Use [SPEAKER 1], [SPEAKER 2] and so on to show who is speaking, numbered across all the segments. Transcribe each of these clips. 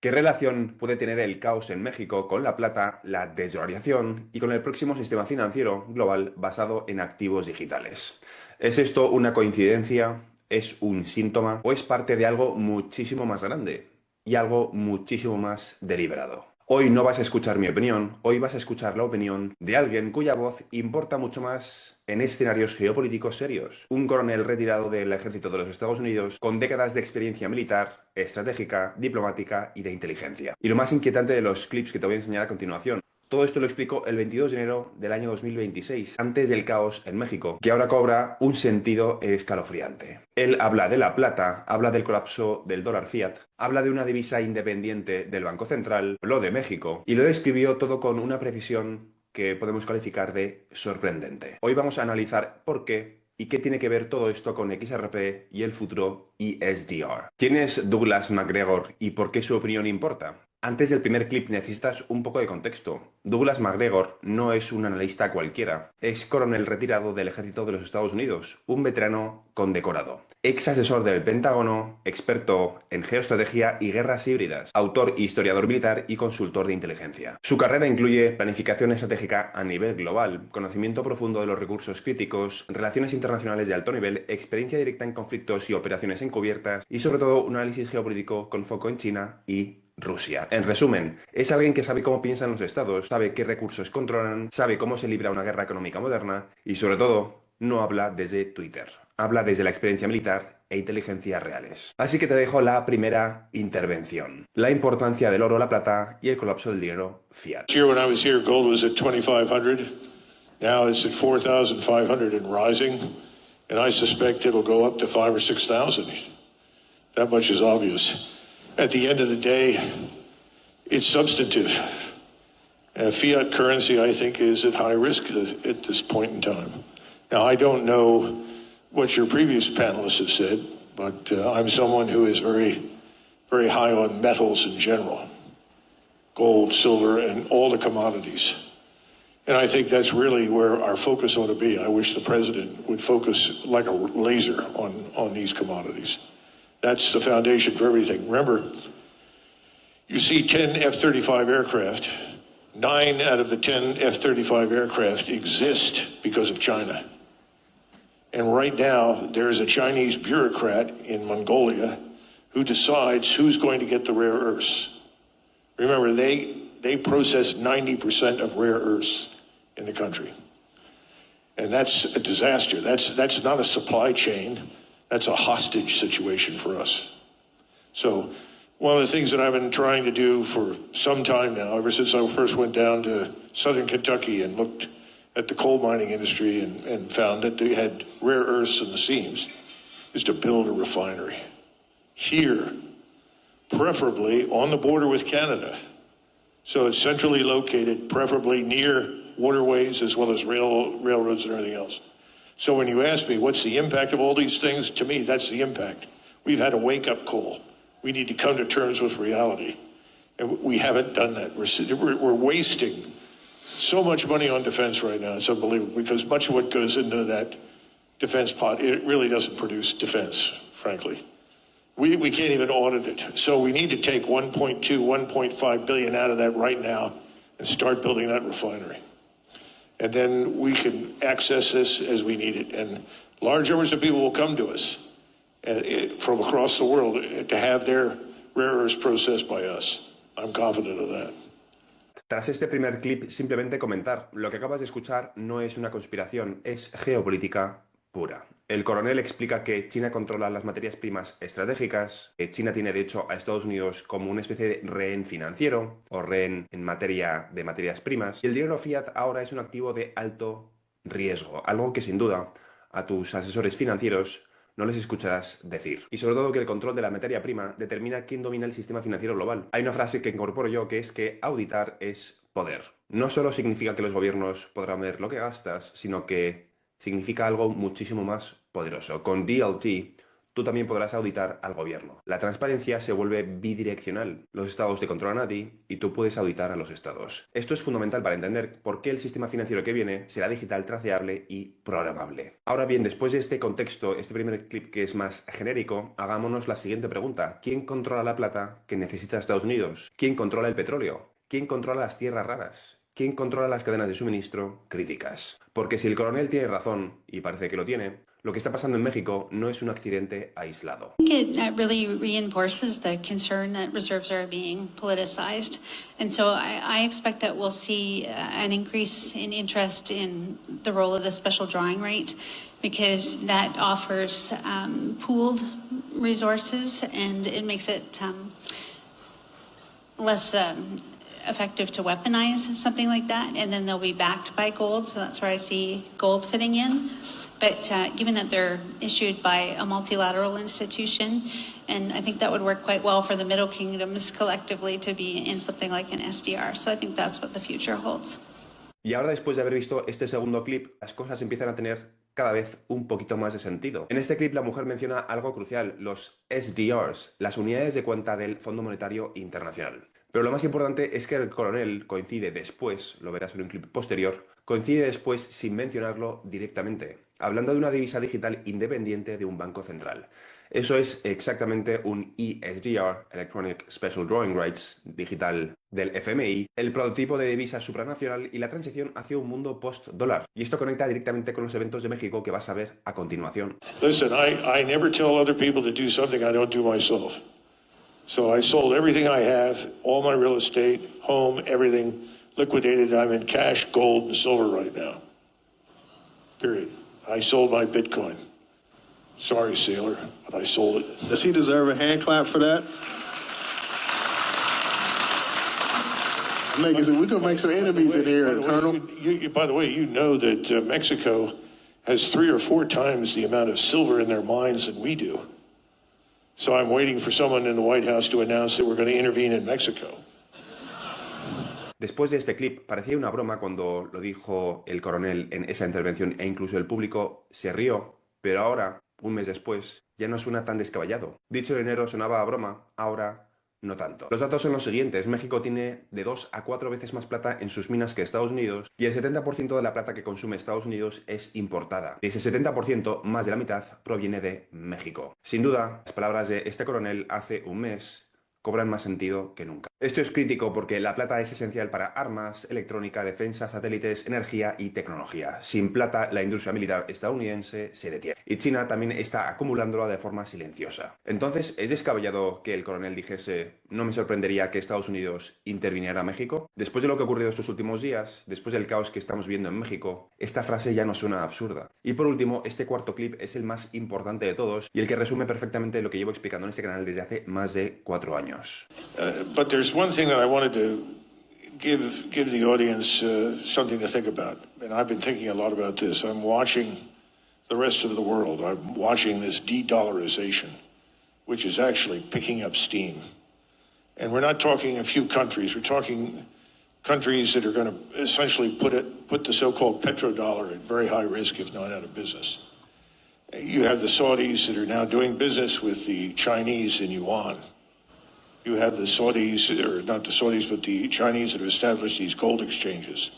[SPEAKER 1] ¿Qué relación puede tener el caos en México con la plata, la desvalorización y con el próximo sistema financiero global basado en activos digitales? ¿Es esto una coincidencia? ¿Es un síntoma? ¿O es parte de algo muchísimo más grande y algo muchísimo más deliberado? Hoy no vas a escuchar mi opinión, hoy vas a escuchar la opinión de alguien cuya voz importa mucho más en escenarios geopolíticos serios. Un coronel retirado del ejército de los Estados Unidos con décadas de experiencia militar, estratégica, diplomática y de inteligencia. Y lo más inquietante de los clips que te voy a enseñar a continuación. Todo esto lo explico el 22 de enero del año 2026, antes del caos en México, que ahora cobra un sentido escalofriante. Él habla de la plata, habla del colapso del dólar fiat, habla de una divisa independiente del Banco Central, lo de México, y lo describió todo con una precisión que podemos calificar de sorprendente. Hoy vamos a analizar por qué y qué tiene que ver todo esto con XRP y el futuro ESDR. ¿Quién es Douglas MacGregor y por qué su opinión importa? Antes del primer clip necesitas un poco de contexto. Douglas MacGregor no es un analista cualquiera, es coronel retirado del ejército de los Estados Unidos, un veterano condecorado, ex asesor del Pentágono, experto en geoestrategia y guerras híbridas, autor, historiador militar y consultor de inteligencia. Su carrera incluye planificación estratégica a nivel global, conocimiento profundo de los recursos críticos, relaciones internacionales de alto nivel, experiencia directa en conflictos y operaciones encubiertas y sobre todo un análisis geopolítico con foco en China y Rusia. En resumen, es alguien que sabe cómo piensan los estados, sabe qué recursos controlan, sabe cómo se libra una guerra económica moderna y, sobre todo, no habla desde Twitter. Habla desde la experiencia militar e inteligencia reales. Así que te dejo la primera intervención. La importancia del oro, la plata y el colapso del dinero fiat.
[SPEAKER 2] Last year when I was here, gold was at 2,500. Now it's at 4,500 and rising. And I suspect it'll go up to 5,000 or 6,000. That much is obvious. At the end of the day, it's substantive. Fiat currency, I think, is at high risk at this point in time. Now, I don't know what your previous panelists have said, but I'm someone who is very, very high on metals in general. Gold, silver, and all the commodities. And I think that's really where our focus ought to be. I wish the president would focus like a laser on these commodities. That's the foundation for everything. Remember, you see 10 F-35 aircraft. 9 out of the 10 F-35 aircraft exist because of China. And right now, there's a Chinese bureaucrat in Mongolia who decides who's going to get the rare earths. Remember, they process 90% of rare earths in the country. And that's a disaster. That's not a supply chain. That's a hostage situation for us. So one of the things that I've been trying to do for some time now, ever since I first went down to southern Kentucky and looked at the coal mining industry and found that they had rare earths in the seams, is to build a refinery here, preferably on the border with Canada. So it's centrally located, preferably near waterways as well as railroads and everything else. So when you ask me what's the impact of all these things, to me, that's the impact. We've had a wake-up call. We need to come to terms with reality. And we haven't done that. We're wasting so much money on defense right now. It's unbelievable because much of what goes into that defense pot, it really doesn't produce defense, frankly. We can't even audit it. So we need to take 1.2, 1.5 billion out of that right now and start building that refinery. And then we can access this as we need it. And large numbers of people will come to us from across the world to have their rare earths processed by us. I'm confident of that.
[SPEAKER 1] Tras este primer clip, simplemente comentar, lo que acabas de escuchar no es una conspiración, es geopolítica pura. El coronel explica que China controla las materias primas estratégicas, que China tiene de hecho a Estados Unidos como una especie de rehén financiero o rehén en materia de materias primas, y el dinero fiat ahora es un activo de alto riesgo, algo que sin duda a tus asesores financieros no les escucharás decir. Y sobre todo que el control de la materia prima determina quién domina el sistema financiero global. Hay una frase que incorporo yo que es que auditar es poder. No solo significa que los gobiernos podrán ver lo que gastas, sino que significa algo muchísimo más poderoso. Con DLT, tú también podrás auditar al gobierno. La transparencia se vuelve bidireccional. Los estados te controlan a ti y tú puedes auditar a los estados. Esto es fundamental para entender por qué el sistema financiero que viene será digital, traceable y programable. Ahora bien, después de este contexto, este primer clip que es más genérico, hagámonos la siguiente pregunta. ¿Quién controla la plata que necesita Estados Unidos? ¿Quién controla el petróleo? ¿Quién controla las tierras raras? ¿Quién controla las cadenas de suministro críticas? Porque si el coronel tiene razón, y parece que lo tiene, lo que está pasando en México no es un accidente aislado.
[SPEAKER 3] I think it really reinforces the concern that reserves are being politicized. And so I expect that we'll see an increase in interest in the role of the special drawing rate, because that offers pooled resources, and it makes it less effective to weaponize something like that, and then they'll be backed by gold, so that's where I see gold fitting in. But given that they're issued by a multilateral institution, and I think that would work quite well for the Middle Kingdoms collectively to be in something like an SDR. So I think that's what the future holds.
[SPEAKER 1] Y ahora, después de haber visto este segundo clip, las cosas empiezan a tener cada vez un poquito más de sentido. En este clip la mujer menciona algo crucial, los SDRs, las unidades de cuenta del Fondo Monetario Internacional. Pero lo más importante es que el coronel coincide después, lo verás en un clip posterior, coincide después sin mencionarlo directamente, hablando de una divisa digital independiente de un banco central. Eso es exactamente un ESDR, Electronic Special Drawing Rights, digital del FMI, el prototipo de divisa supranacional y la transición hacia un mundo post-dólar. Y esto conecta directamente con los eventos de México que vas a ver a continuación.
[SPEAKER 2] Listen, I never tell other people to do something I don't do myself. So I sold everything I have, all my real estate, home, everything, liquidated. I'm in cash, gold, and silver right now. Period. I sold my Bitcoin. Sorry, sailor, but I sold it.
[SPEAKER 4] Does he deserve a hand clap for that? We're going to make some enemies in here, Colonel.
[SPEAKER 2] By the way, you know that Mexico has 3 or 4 times the amount of silver in their mines than we do. So I'm waiting for someone in the White House to announce that we're going to intervene in Mexico.
[SPEAKER 1] Después de este clip, parecía una broma cuando lo dijo el coronel en esa intervención e incluso el público se rió, pero ahora, un mes después, ya no suena tan descabellado. Dicho en enero sonaba a broma, ahora no tanto. Los datos son los siguientes. México tiene de 2 a 4 veces más plata en sus minas que Estados Unidos y el 70% de la plata que consume Estados Unidos es importada. De ese 70%, más de la mitad proviene de México. Sin duda, las palabras de este coronel hace un mes cobran más sentido que nunca. Esto es crítico porque la plata es esencial para armas, electrónica, defensa, satélites, energía y tecnología. Sin plata, la industria militar estadounidense se detiene. Y China también está acumulándola de forma silenciosa. Entonces, ¿es descabellado que el coronel dijese no me sorprendería que Estados Unidos interviniera a México? Después de lo que ha ocurrido estos últimos días, después del caos que estamos viendo en México, esta frase ya no suena absurda. Y por último, este cuarto clip es el más importante de todos y el que resume perfectamente lo que llevo explicando en este canal desde hace más de 4 años.
[SPEAKER 2] But there's one thing that I wanted to give the audience something to think about. And I've been thinking a lot about this. I'm watching the rest of the world. I'm watching this de-dollarization, which is actually picking up steam. And we're not talking a few countries. We're talking countries that are going to essentially put the so-called petrodollar at very high risk, if not out of business. You have the Saudis that are now doing business with the Chinese in yuan. You have the Saudis, or not the Saudis, but the Chinese that have established these gold exchanges,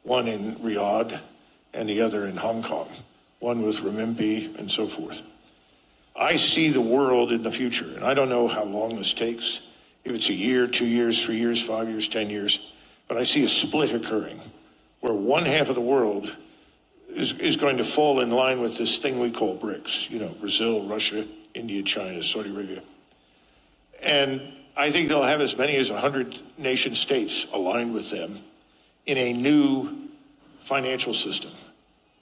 [SPEAKER 2] one in Riyadh and the other in Hong Kong, one with renminbi and so forth. I see the world in the future, and I don't know how long this takes, if it's a year, 2 years, 3 years, 5 years, 10 years, but I see a split occurring where one half of the world is going to fall in line with this thing we call BRICS, you know, Brazil, Russia, India, China, Saudi Arabia. And I think they'll have as many as 100 nation states aligned with them in a new financial system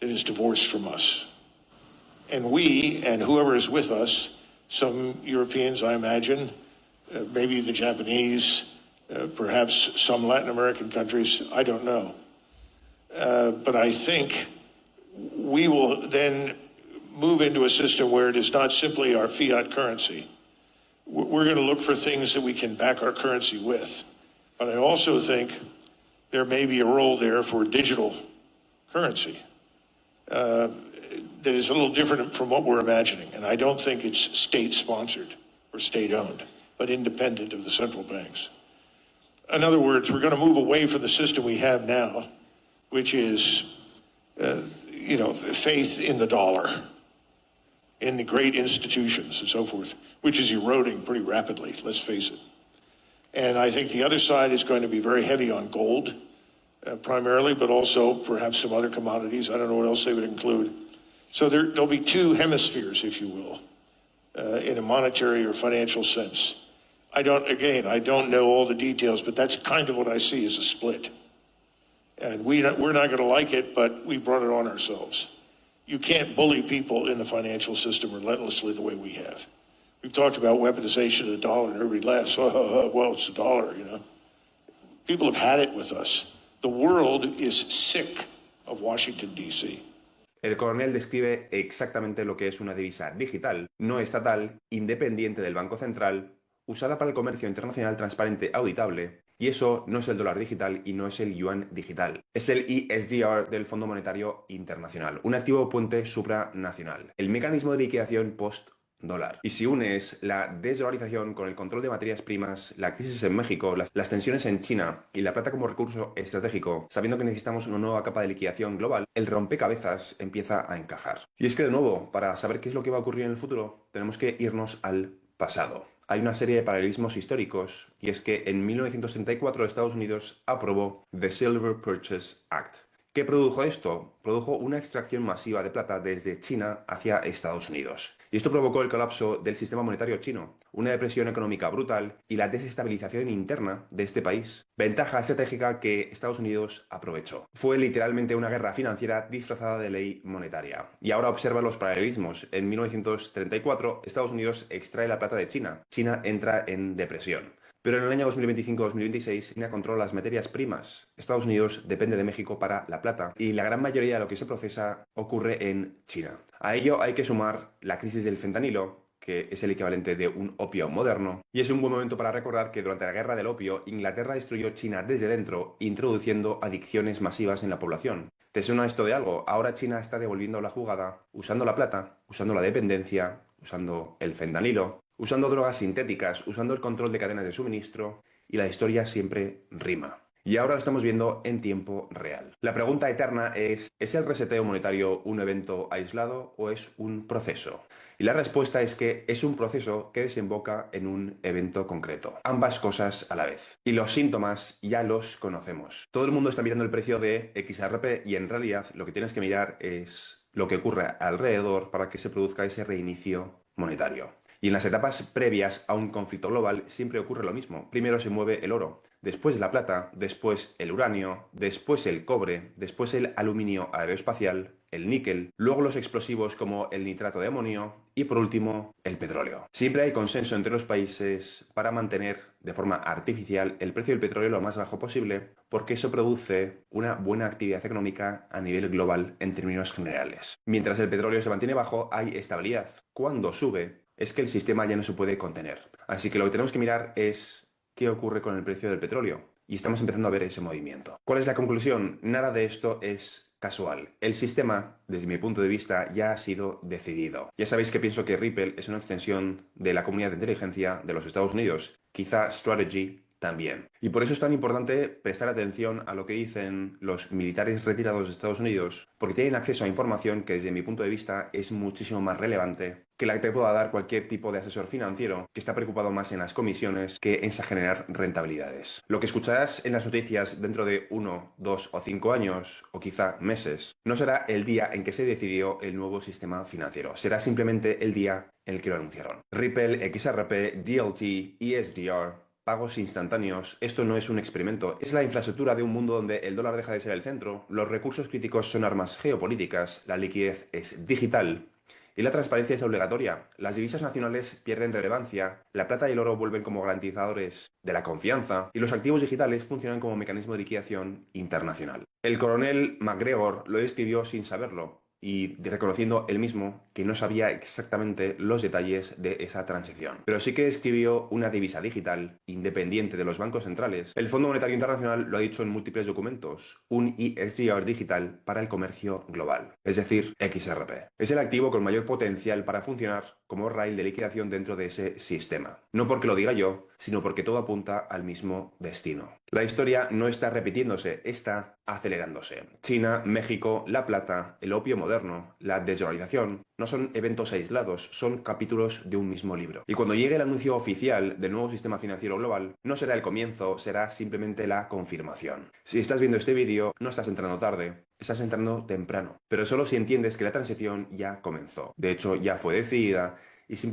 [SPEAKER 2] that is divorced from us. And we, and whoever is with us, some Europeans, I imagine, maybe the Japanese, perhaps some Latin American countries, I don't know. But I think we will then move into a system where it is not simply our fiat currency. We're going to look for things that we can back our currency with. But I also think there may be a role there for digital currency. that is a little different from what we're imagining. And I don't think it's state-sponsored or state-owned, but independent of the central banks. In other words, we're going to move away from the system we have now, which is, faith in the dollar, in the great institutions and so forth, which is eroding pretty rapidly, let's face it. And I think the other side is going to be very heavy on gold, primarily, but also perhaps some other commodities. I don't know what else they would include. So there'll be two hemispheres, if you will, in a monetary or financial sense. I don't know all the details, but that's kind of what I see as a split. And we're not going to like it, but we brought it on ourselves. You can't bully people in the financial system relentlessly the way we have. We've talked about weaponization of the dollar, and everybody laughs. Well, it's the dollar, People have had it with us. The world is sick of Washington, D.C.
[SPEAKER 1] El coronel describe exactamente lo que es una divisa digital, no estatal, independiente del Banco Central, usada para el comercio internacional transparente auditable, y eso no es el dólar digital y no es el yuan digital. Es el ESDR del Fondo Monetario Internacional, un activo puente supranacional, el mecanismo de liquidación post-dólar. Y si unes la desdolarización con el control de materias primas, la crisis en México, las tensiones en China y la plata como recurso estratégico, sabiendo que necesitamos una nueva capa de liquidación global, el rompecabezas empieza a encajar. Y es que, de nuevo, para saber qué es lo que va a ocurrir en el futuro, tenemos que irnos al pasado. Hay una serie de paralelismos históricos, y es que en 1934 Estados Unidos aprobó The Silver Purchase Act. ¿Qué produjo esto? Produjo una extracción masiva de plata desde China hacia Estados Unidos. Y esto provocó el colapso del sistema monetario chino, una depresión económica brutal y la desestabilización interna de este país. Ventaja estratégica que Estados Unidos aprovechó. Fue literalmente una guerra financiera disfrazada de ley monetaria. Y ahora observa los paralelismos. En 1934 Estados Unidos extrae la plata de China. China entra en depresión. Pero en el año 2025-2026 China controla las materias primas. Estados Unidos depende de México para la plata y la gran mayoría de lo que se procesa ocurre en China. A ello hay que sumar la crisis del fentanilo, que es el equivalente de un opio moderno, y es un buen momento para recordar que durante la guerra del opio Inglaterra destruyó China desde dentro, introduciendo adicciones masivas en la población. ¿Te suena esto de algo? Ahora China está devolviendo la jugada, usando la plata, usando la dependencia, usando el fentanilo, usando drogas sintéticas, usando el control de cadenas de suministro, y la historia siempre rima. Y ahora lo estamos viendo en tiempo real. La pregunta eterna ¿es el reseteo monetario un evento aislado o es un proceso? Y la respuesta es que es un proceso que desemboca en un evento concreto. Ambas cosas a la vez. Y los síntomas ya los conocemos. Todo el mundo está mirando el precio de XRP y en realidad lo que tienes que mirar es lo que ocurre alrededor para que se produzca ese reinicio monetario. Y en las etapas previas a un conflicto global siempre ocurre lo mismo. Primero se mueve el oro, después la plata, después el uranio, después el cobre, después el aluminio aeroespacial, el níquel, luego los explosivos como el nitrato de amonio y por último el petróleo. Siempre hay consenso entre los países para mantener de forma artificial el precio del petróleo lo más bajo posible porque eso produce una buena actividad económica a nivel global en términos generales. Mientras el petróleo se mantiene bajo hay estabilidad. Cuando sube es que el sistema ya no se puede contener. Así que lo que tenemos que mirar es qué ocurre con el precio del petróleo. Y estamos empezando a ver ese movimiento. ¿Cuál es la conclusión? Nada de esto es casual. El sistema, desde mi punto de vista, ya ha sido decidido. Ya sabéis que pienso que Ripple es una extensión de la comunidad de inteligencia de los Estados Unidos. Quizá Strategy también. Y por eso es tan importante prestar atención a lo que dicen los militares retirados de Estados Unidos, porque tienen acceso a información que desde mi punto de vista es muchísimo más relevante que la que te pueda dar cualquier tipo de asesor financiero que está preocupado más en las comisiones que en generar rentabilidades. Lo que escucharás en las noticias dentro de 1, 2 o 5 años, o quizá meses, no será el día en que se decidió el nuevo sistema financiero, será simplemente el día en el que lo anunciaron. Ripple, XRP, DLT, ESDR, pagos instantáneos, esto no es un experimento, es la infraestructura de un mundo donde el dólar deja de ser el centro, los recursos críticos son armas geopolíticas, la liquidez es digital y la transparencia es obligatoria. Las divisas nacionales pierden relevancia, la plata y el oro vuelven como garantizadores de la confianza y los activos digitales funcionan como mecanismo de liquidación internacional. El coronel McGregor lo escribió sin saberlo. y reconociendo él mismo que no sabía exactamente los detalles de esa transición. Pero sí que escribió una divisa digital independiente de los bancos centrales. El Fondo Monetario Internacional lo ha dicho en múltiples documentos, un ISDR digital para el comercio global, es decir, XRP. Es el activo con mayor potencial para funcionar como raíl de liquidación dentro de ese sistema. No porque lo diga yo, sino porque todo apunta al mismo destino. La historia no está repitiéndose, está acelerándose. China, México, La Plata, el opio moderno, la desdolarización, no son eventos aislados, son capítulos de un mismo libro. Y cuando llegue el anuncio oficial del nuevo sistema financiero global, no será el comienzo, será simplemente la confirmación. Si estás viendo este vídeo, no estás entrando tarde, estás entrando temprano. Pero solo si entiendes que la transición ya comenzó. De hecho, ya fue decidida y simplemente